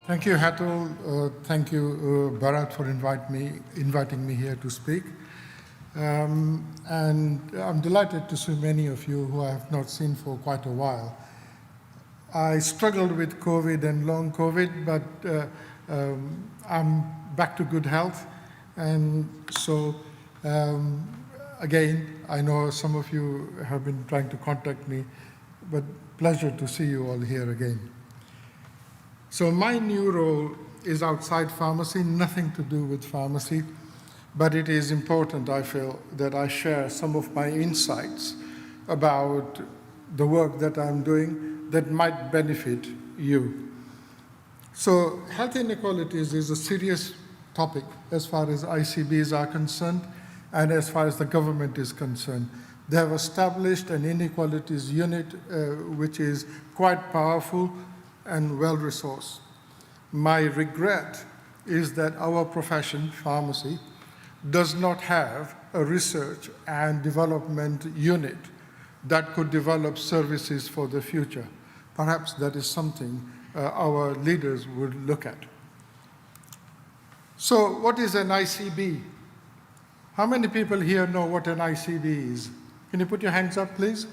Thank you, Patel. Thank you, Bharat, for inviting me here to speak. And I'm delighted to see many of you who I have not seen for quite a while. I struggled with COVID and long COVID, but I'm back to good health. And so, again, I know some of you have been trying to contact me, but pleasure to see you all here again. So my new role is outside pharmacy, nothing to do with pharmacy, but it is important, I feel, that I share some of my insights about the work that I'm doing that might benefit you. So health inequalities is a serious topic as far as ICBs are concerned and as far as the government is concerned. They have established an inequalities unit which is quite powerful and well-resourced. My regret is that our profession, pharmacy, does not have a research and development unit that could develop services for the future. Perhaps that is something our leaders would look at. So what is an ICB? How many people here know what an ICB is? Can you put your hands up, please?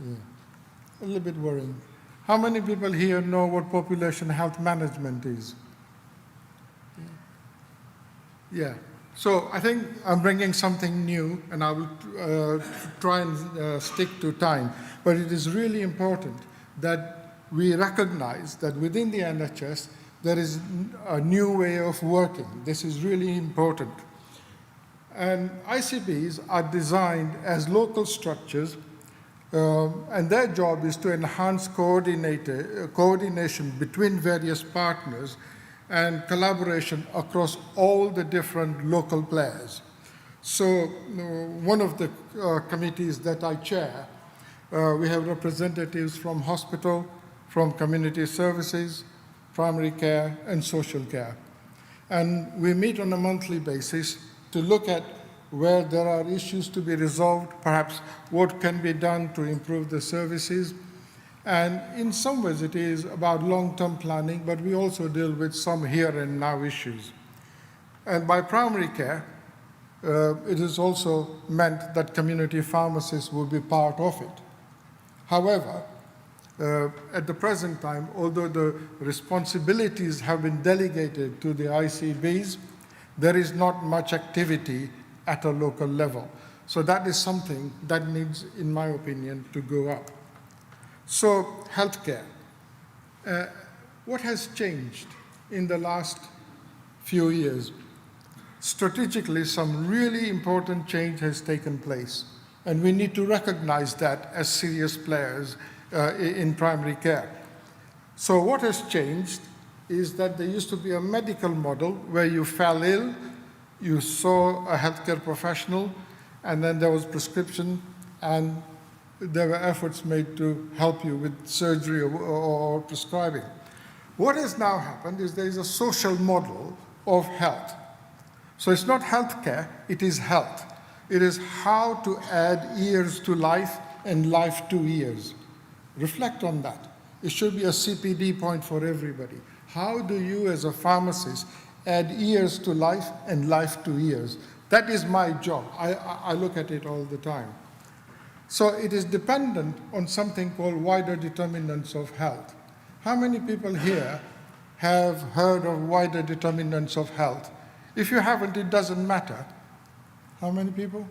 Yeah. A little bit worrying. How many people here know what population health management is? Yeah. So I think I'm bringing something new, and I will try and stick to time. But it is really important that we recognize that within the NHS, there is a new way of working. This is really important. And ICBs are designed as local structures, and their job is to enhance coordination between various partners and collaboration across all the different local players. So one of the committees that I chair, we have representatives from hospital, from community services, primary care, and social care. And we meet on a monthly basis to look at where there are issues to be resolved, perhaps what can be done to improve the services. And in some ways it is about long-term planning, but we also deal with some here and now issues. And by primary care, it is also meant that community pharmacists will be part of it. However, at the present time, although the responsibilities have been delegated to the ICBs, there is not much activity at a local level. So that is something that needs, in my opinion, to go up. So healthcare. What has changed in the last few years? Strategically, some really important change has taken place, and we need to recognize that as serious players in primary care. So what has changed is that there used to be a medical model where you fell ill, you saw a healthcare professional, and then there was prescription, and there were efforts made to help you with surgery or prescribing. What has now happened is there is a social model of health. So it's not healthcare, it is health. It is how to add years to life and life to years. Reflect on that. It should be a CPD point for everybody. How do you as a pharmacist add years to life and life to years? That is my job. I look at it all the time. So it is dependent on something called wider determinants of health. How many people here have heard of wider determinants of health? If you haven't, it doesn't matter. How many people?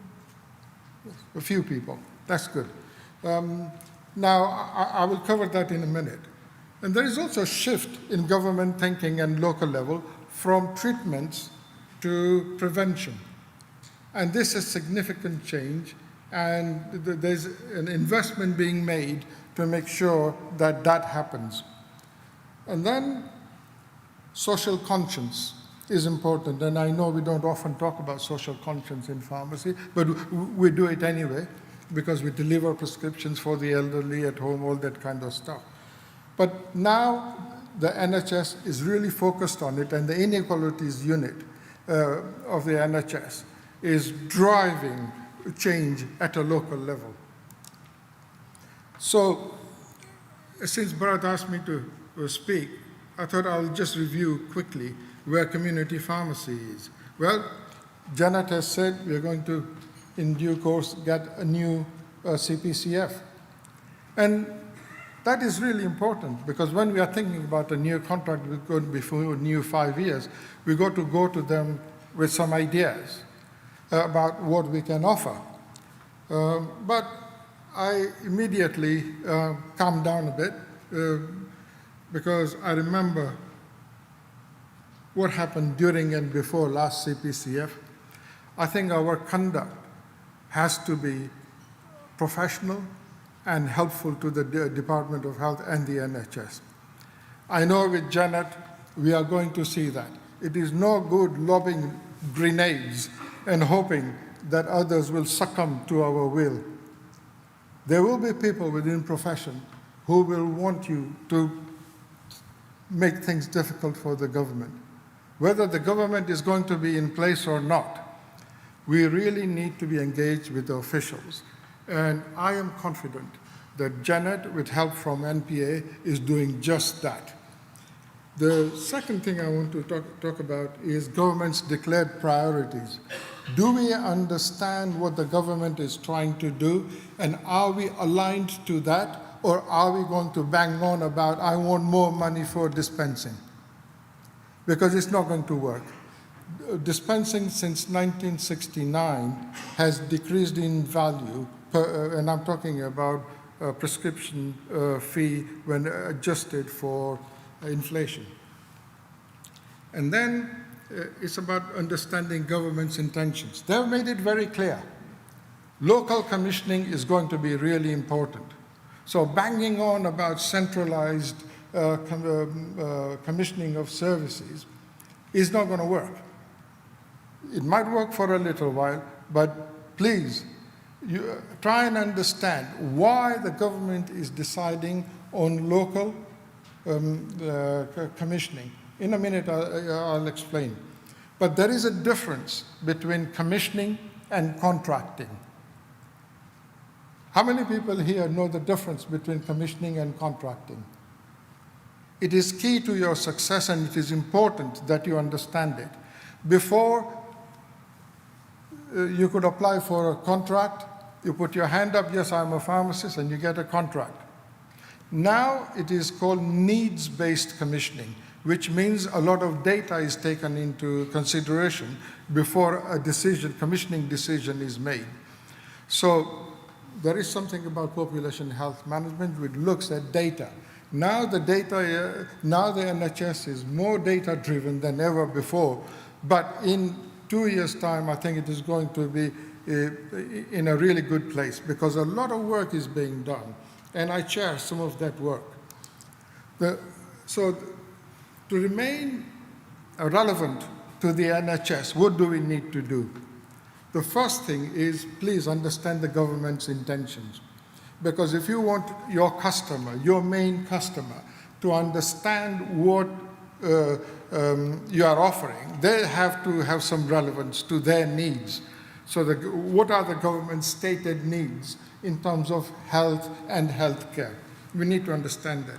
A few people. That's good. Now, I will cover that in a minute. And there is also a shift in government thinking and local level from treatments to prevention. And this is significant change, and there's an investment being made to make sure that that happens. And then social conscience is important, and I know we don't often talk about social conscience in pharmacy, but we do it anyway because we deliver prescriptions for the elderly at home, all that kind of stuff. But now the NHS is really focused on it, and the inequalities unit of the NHS is driving change at a local level. So since Bharat asked me to speak, I thought I'll just review quickly where community pharmacy is. Well, Janet has said we're going to, in due course, get a new CPCF. And that is really important, because when we are thinking about a new contract with going to be for a new 5 years, we got to go to them with some ideas about what we can offer. But I immediately calmed down a bit because I remember what happened during and before last CPCF. I think our conduct has to be professional and helpful to the Department of Health and the NHS. I know with Janet, we are going to see that. It is no good lobbing grenades and hoping that others will succumb to our will. There will be people within profession who will want you to make things difficult for the government. Whether the government is going to be in place or not, we really need to be engaged with the officials. And I am confident that Janet, with help from NPA, is doing just that. The second thing I want to talk about is government's declared priorities. Do we understand what the government is trying to do, and are we aligned to that, or are we going to bang on about, I want more money for dispensing? Because it's not going to work. Dispensing since 1969 has decreased in value, and I'm talking about prescription fee when adjusted for inflation. And then it's about understanding government's intentions. They've made it very clear. Local commissioning is going to be really important. So banging on about centralized commissioning of services is not going to work. It might work for a little while, but please, try and understand why the government is deciding on local commissioning. In a minute, I'll explain. But there is a difference between commissioning and contracting. How many people here know the difference between commissioning and contracting? It is key to your success, and it is important that you understand it. Before, you could apply for a contract, you put your hand up, yes, I'm a pharmacist, and you get a contract. Now it is called needs-based commissioning, which means a lot of data is taken into consideration before a commissioning decision is made. So there is something about population health management which looks at data. Now the NHS is more data-driven than ever before, but in 2 years' time, I think it is going to be in a really good place, because a lot of work is being done, and I chair some of that work. So to remain relevant to the NHS, what do we need to do? The first thing is, please understand the government's intentions. Because if you want your customer, your main customer, to understand what you are offering, they have to have some relevance to their needs. So what are the government's stated needs in terms of health and healthcare? We need to understand that.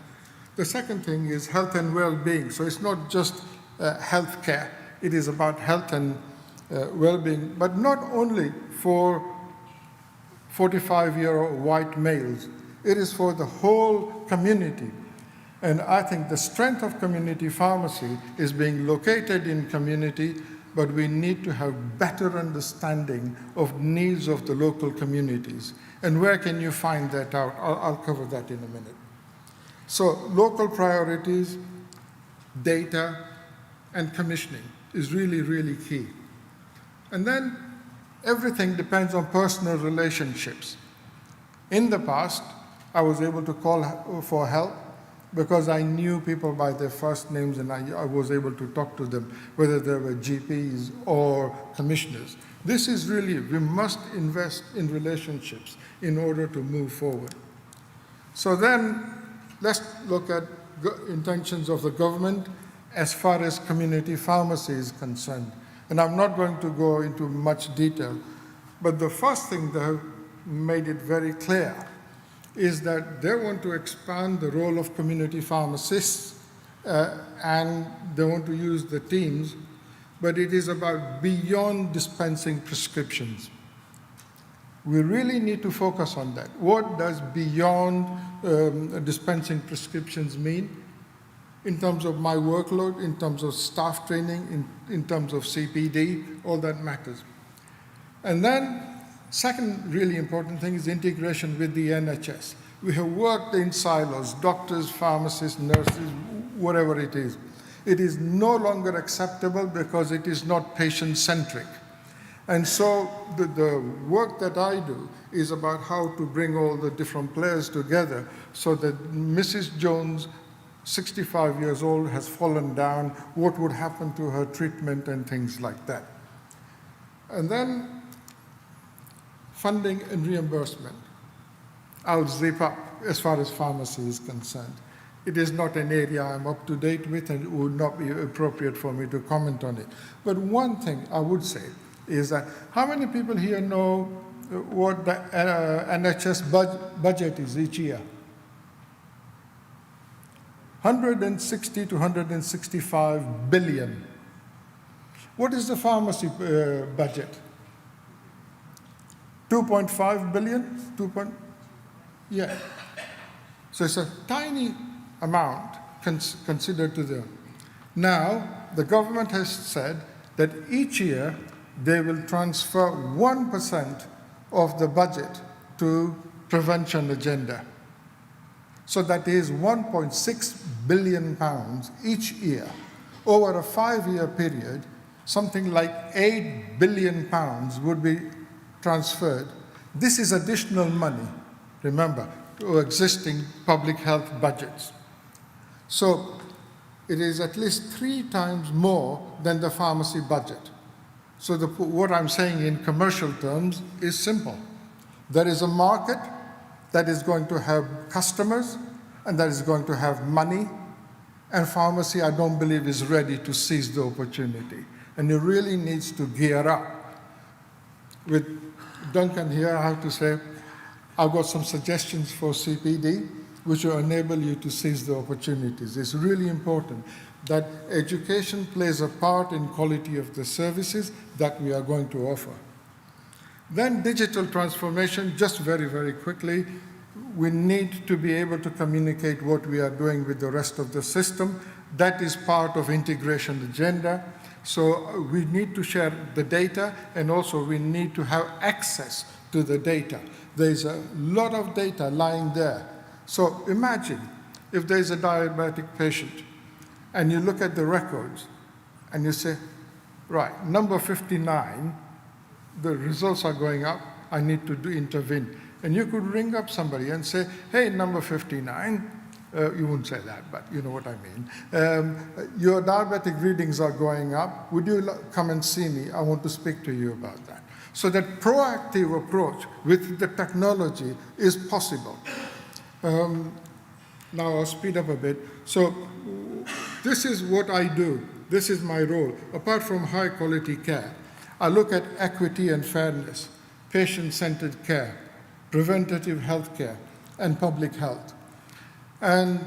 The second thing is health and well-being. So it's not just healthcare, it is about health and well-being, but not only for 45-year-old white males. It is for the whole community. And I think the strength of community pharmacy is being located in community, but we need to have better understanding of needs of the local communities. And where can you find that out? I'll cover that in a minute. So local priorities, data, and commissioning is really, really key. And then everything depends on personal relationships. In the past, I was able to call for help because I knew people by their first names, and I was able to talk to them, whether they were GPs or commissioners. This is really, we must invest in relationships in order to move forward. So then, let's look at intentions of the government as far as community pharmacy is concerned. And I'm not going to go into much detail, but the first thing they have made it very clear is that they want to expand the role of community pharmacists and they want to use the teams, but it is about beyond dispensing prescriptions. We really need to focus on that. What does beyond dispensing prescriptions mean? In terms of my workload, in terms of staff training, in terms of CPD, all that matters. And then, second really important thing is integration with the NHS. We have worked in silos, doctors, pharmacists, nurses, whatever it is. It is no longer acceptable because it is not patient-centric. And so the work that I do is about how to bring all the different players together so that Mrs. Jones, 65 years old, has fallen down, what would happen to her treatment and things like that. And then funding and reimbursement. I'll zip up as far as pharmacy is concerned. It is not an area I'm up to date with and it would not be appropriate for me to comment on it. But one thing I would say is that how many people here know what the NHS budget is each year? 160 to 165 billion. What is the pharmacy budget? 2.5 billion? Yeah. So it's a tiny amount considered to them. Now, the government has said that each year they will transfer 1% of the budget to prevention agenda. So that is 1.6 billion pounds each year. Over a 5-year period, something like 8 billion pounds would be transferred. This is additional money, remember, to existing public health budgets. So it is at least 3 times more than the pharmacy budget. So what I'm saying in commercial terms is simple. There is a market that is going to have customers and that is going to have money, and pharmacy, I don't believe, is ready to seize the opportunity. And it really needs to gear up. With Duncan here, I have to say, I've got some suggestions for CPD, which will enable you to seize the opportunities. It's really important that education plays a part in quality of the services that we are going to offer. Then digital transformation, just very, very quickly. We need to be able to communicate what we are doing with the rest of the system. That is part of integration agenda. So we need to share the data, and also we need to have access to the data. There's a lot of data lying there. So imagine if there's a diabetic patient and you look at the records and you say, right, number 59, the results are going up, I need to intervene. And you could ring up somebody and say, hey, number 59, you wouldn't say that, but you know what I mean. Your diabetic readings are going up. Would you come and see me? I want to speak to you about that. So that proactive approach with the technology is possible. Now I'll speed up a bit. So this is what I do. This is my role. Apart from high quality care, I look at equity and fairness, patient-centered care, preventative health care, and public health. And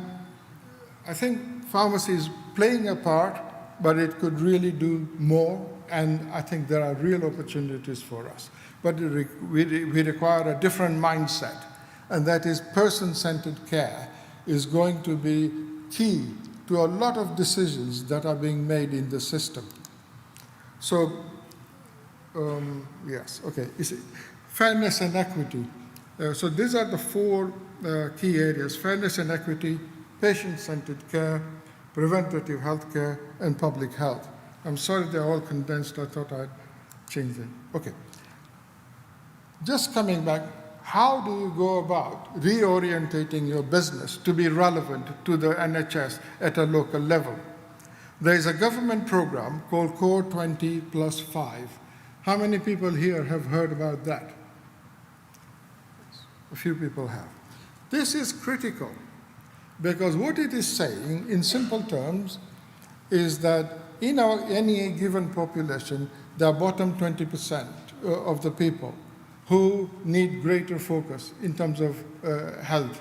I think pharmacy is playing a part, but it could really do more, and I think there are real opportunities for us. But we require a different mindset, and that is person-centered care is going to be key to a lot of decisions that are being made in the system. So, yes, okay. You see, fairness and equity. So these are the 4 key areas: fairness and equity, patient-centered care, preventative health care, and public health. I'm sorry they're all condensed. I thought I'd change them. Okay. Just coming back, how do you go about reorientating your business to be relevant to the NHS at a local level? There is a government program called Core 20+5. How many people here have heard about that? A few people have. This is critical because what it is saying in simple terms is that in any given population, the bottom 20% of the people who need greater focus in terms of health.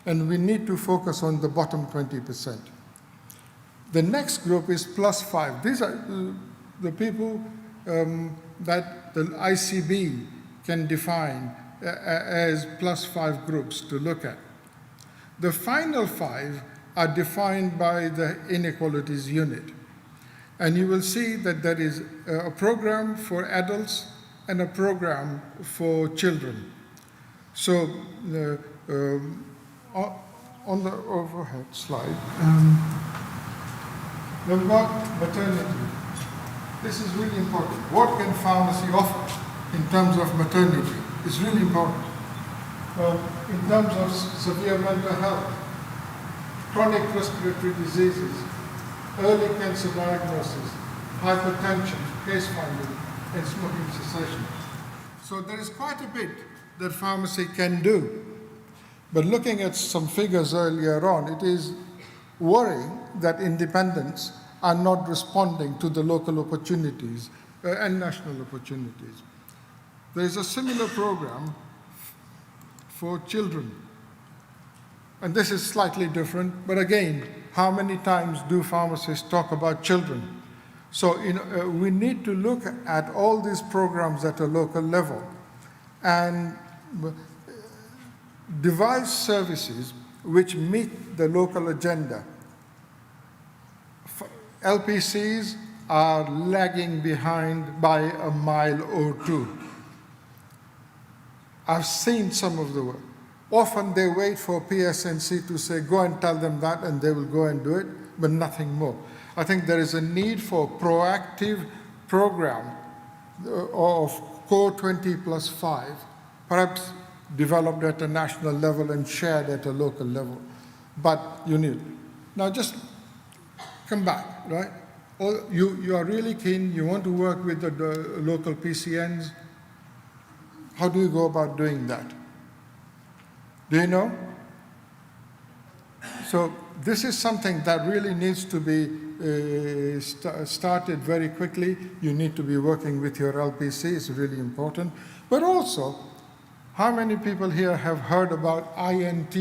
And we need to focus on the bottom 20%. The next group is +5. These are the people that the ICB can define as +5 groups to look at. The final 5 are defined by the inequalities unit. And you will see that there is a program for adults and a program for children. So on the overhead slide, we've got maternity. This is really important. What can pharmacy offer in terms of maternity? It's really important. In terms of severe mental health, chronic respiratory diseases, early cancer diagnosis, hypertension, case finding, and smoking cessation. So there is quite a bit that pharmacy can do. But looking at some figures earlier on, it is worrying that independents are not responding to the local opportunities and national opportunities. There is a similar program for children. And this is slightly different, but again, how many times do pharmacists talk about children? So we need to look at all these programs at a local level and devise services which meet the local agenda. LPCs are lagging behind by a mile or two. I've seen some of the work. Often they wait for PSNC to say, go and tell them that, and they will go and do it, but nothing more. I think there is a need for proactive program of Core 20+5, perhaps developed at a national level and shared at a local level. But you need. Now just come back, right? You are really keen, you want to work with the local PCNs. How do you go about doing that? Do you know? So this is something that really needs to be started very quickly. You need to be working with your LPC, it's really important. But also, how many people here have heard about INT?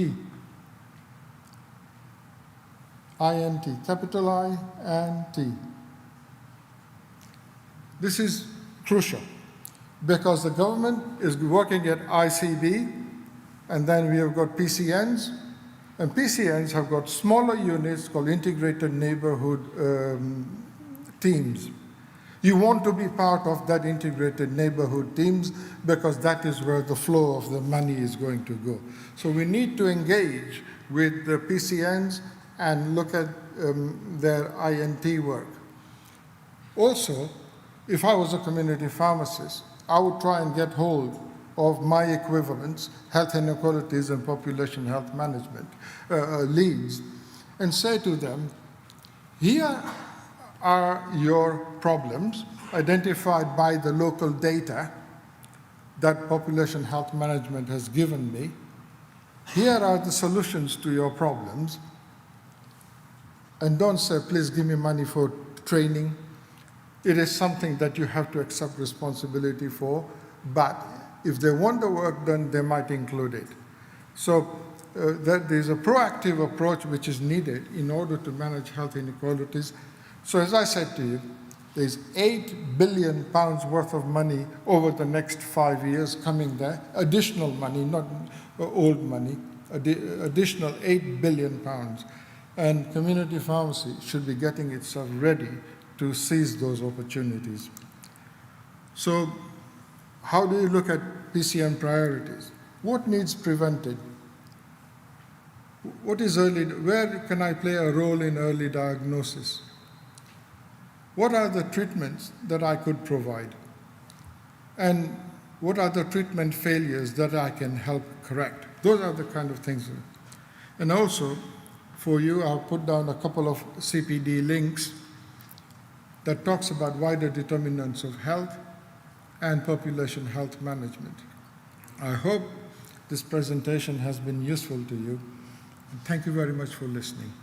INT, capital I and T. This is crucial because the government is working at ICB, and then we have got PCNs, and PCNs have got smaller units called integrated neighborhood teams. You want to be part of that integrated neighborhood teams because that is where the flow of the money is going to go. So we need to engage with the PCNs and look at their INT work. Also, if I was a community pharmacist, I would try and get hold of my equivalents, health inequalities and population health management leads, and say to them, here are your problems identified by the local data that population health management has given me. Here are the solutions to your problems. And don't say, please give me money for training. It is something that you have to accept responsibility for, but if they want the work done, they might include it. So there's a proactive approach which is needed in order to manage health inequalities. So as I said to you, there's £8 billion worth of money over the next 5 years coming there, additional money, not old money, additional £8 billion. And community pharmacy should be getting itself ready to seize those opportunities. So how do you look at PCN priorities? What needs prevented? What is early, where can I play a role in early diagnosis? What are the treatments that I could provide? And what are the treatment failures that I can help correct? Those are the kind of things. And also, for you, I'll put down a couple of CPD links that talks about wider determinants of health and population health management. I hope this presentation has been useful to you. And thank you very much for listening.